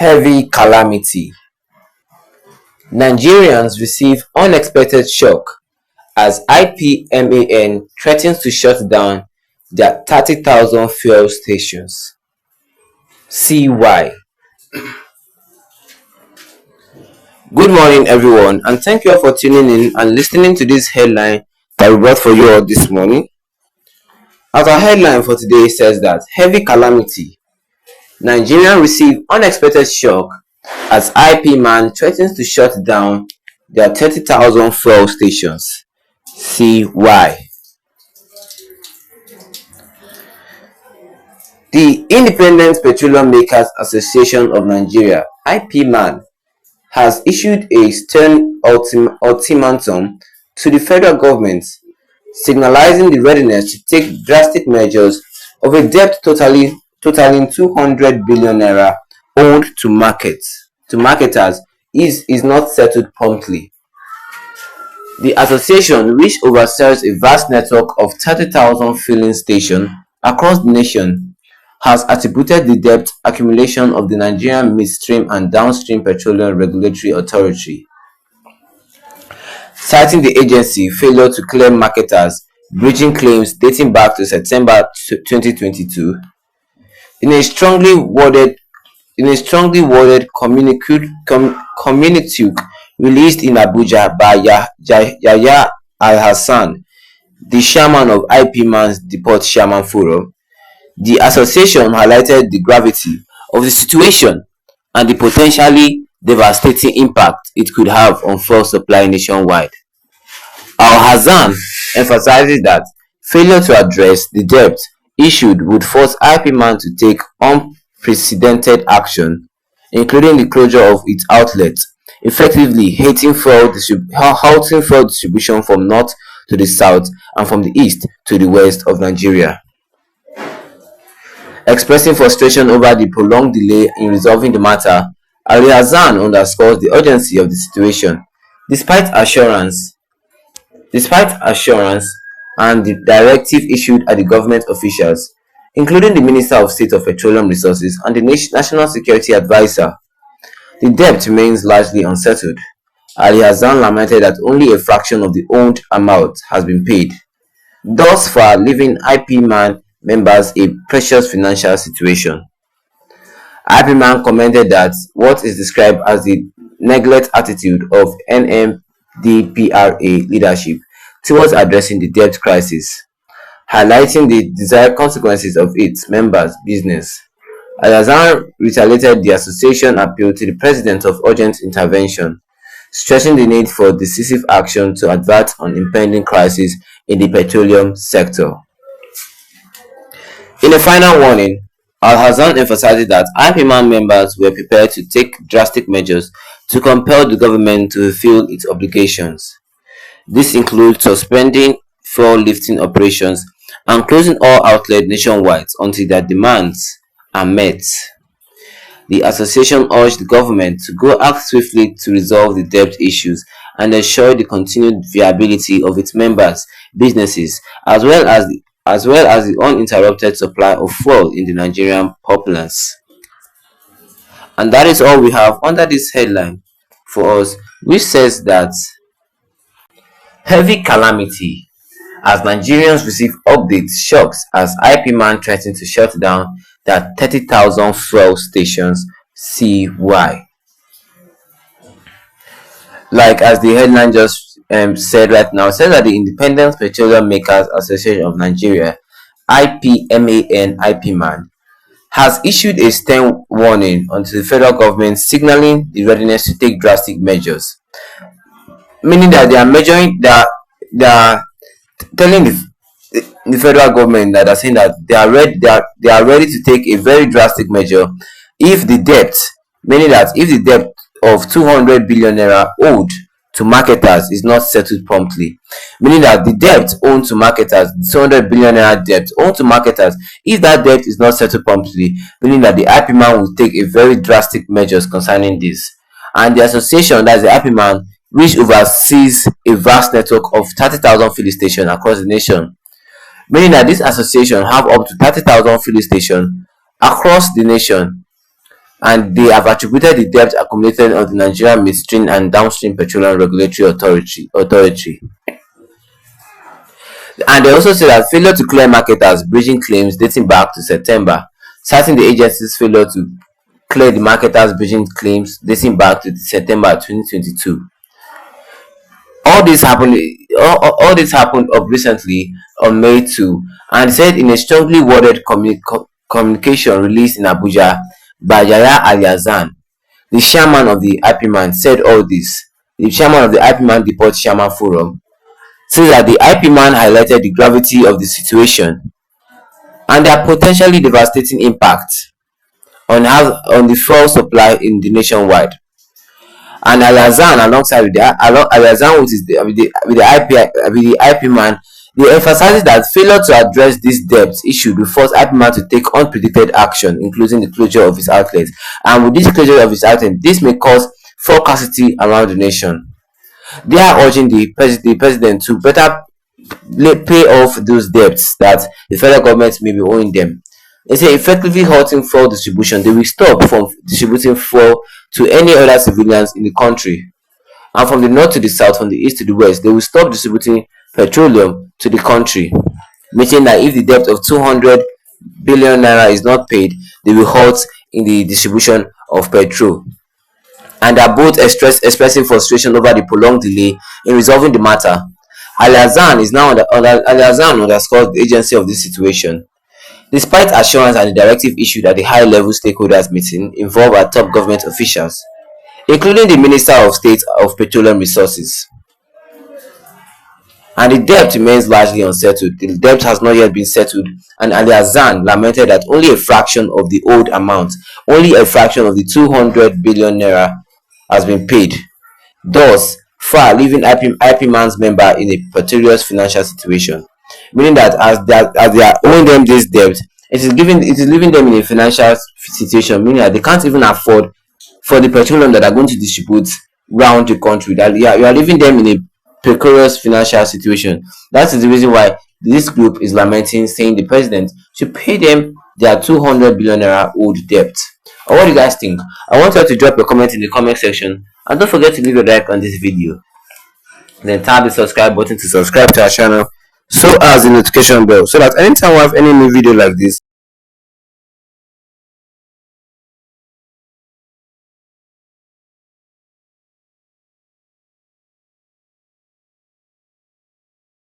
Heavy calamity. Nigerians receive unexpected shock as Ipman threatens to shut down their 30,000 fuel stations. See why. Good morning, everyone, and thank you all for tuning in and listening to this headline that we brought for you all this morning. As our headline for today says that heavy calamity. Nigerians receive unexpected shock as Ipman threatens to shut down their 30,000 fuel stations. See why. The Independent Petroleum Makers Association of Nigeria (Ipman) has issued a stern ultimatum to the federal government, signalizing the readiness to take drastic measures of a debt totaling 200 billion naira owed to marketers is not settled promptly. The association, which oversees a vast network of 30,000 filling stations across the nation, has attributed the debt accumulation of the Nigerian Midstream and Downstream Petroleum Regulatory Authority, citing the agency's failure to clear marketers, breaching claims dating back to September 2022. In a strongly worded communique released in Abuja by Yahya Al-Hassan, the chairman of Ipman's Depot Chairman Forum, the association highlighted the gravity of the situation and the potentially devastating impact it could have on fuel supply nationwide. Al-Hassan emphasizes that failure to address the debt issued would force Ipman to take unprecedented action, including the closure of its outlets, effectively halting fuel distribution from north to the south and from the east to the west of Nigeria. Expressing frustration over the prolonged delay in resolving the matter, Ali Hassan underscores the urgency of the situation, despite assurance and the directive issued at the government officials, including the Minister of State of Petroleum Resources and the National Security Advisor. The debt remains largely unsettled. Ali Hassan lamented that only a fraction of the owed amount has been paid, thus far leaving Ipman members a precious financial situation. Ipman commented that what is described as the neglect attitude of NMDPRA leadership towards addressing the debt crisis, highlighting the desired consequences of its members' business. Al-Azhar reiterated the association appeal to the president of urgent intervention, stressing the need for decisive action to avert an impending crisis in the petroleum sector. In a final warning, Al-Hassan emphasized that Ipman members were prepared to take drastic measures to compel the government to fulfill its obligations. This includes suspending fuel lifting operations and closing all outlets nationwide until their demands are met. The association urged the government to act swiftly to resolve the debt issues and ensure the continued viability of its members' businesses, as well as the uninterrupted supply of fuel in the Nigerian populace. And that is all we have under this headline for us, which says that heavy calamity as Nigerians receive shocks as Ipman threatens to shut down their 30,000 fuel stations. See why. Like as the headline just said right now, it says that the Independent Petroleum Makers Association of Nigeria (Ipman) has issued a stern warning onto the federal government, signaling the readiness to take drastic measures, meaning that they are telling the federal government that are saying that they are ready to take a very drastic measure if the debt, of 200 billion naira owed to marketers is not settled promptly, meaning that the debt owed to marketers, the 200 billion naira debt owed to marketers, if that debt is not settled promptly, meaning that the Ipman will take a very drastic measures concerning this. And the association, that is the Ipman, which oversees a vast network of 30,000 filling stations across the nation, meaning that this association have up to 30,000 filling stations across the nation, and they have attributed the debt accumulated on the Nigerian midstream and downstream petroleum regulatory authority. And they also say that failure to clear marketers bridging claims dating back to September, citing the agency's failure to clear the marketers bridging claims dating back to September 2022. All this happened up recently on May 2, and said in a strongly worded communication released in Abuja by Yaya Alhassan, the chairman of the Ipman, said all this. The chairman of the Ipman Depot Chairman Forum says that the Ipman highlighted the gravity of the situation and their potentially devastating impact on the fuel supply in the nationwide. And Alhassan, alongside with Alhassan with the IP man, they emphasized that failure to address this debt issue will force IP man to take unpredicted action, including the closure of his outlets. And with this closure of his outlet, this may cause forecastity around the nation. They are urging the president to better pay off those debts that the federal government may be owing them. They say effectively halting fuel distribution, they will stop from distributing fuel to any other civilians in the country. And from the north to the south, from the east to the west, they will stop distributing petroleum to the country. Meaning that if the debt of 200 billion naira is not paid, they will halt in the distribution of petrol. And are both expressing frustration over the prolonged delay in resolving the matter. Alhassan underscores the agency of this situation. Despite assurance and the directive issued at the high-level stakeholders meeting involved at top government officials, including the Minister of State of Petroleum Resources, and the debt remains largely unsettled. The debt has not yet been settled, and Alhassan lamented that only a fraction of the owed amount, only a fraction of the 200 billion naira, has been paid, thus far leaving IP Man's member in a precarious financial situation. Meaning that as they are owing them this debt, it is leaving them in a financial situation, meaning that they can't even afford for the petroleum that are going to distribute round the country. That you are leaving them in a precarious financial situation. That is the reason why this group is lamenting, saying the president should pay them their 200 billion naira old debt. Or what do you guys think? I want you to drop your comment in the comment section, and don't forget to leave a like on this video. Then tap the subscribe button to subscribe to our channel, so as the notification bell, so that anytime we have any new video like this,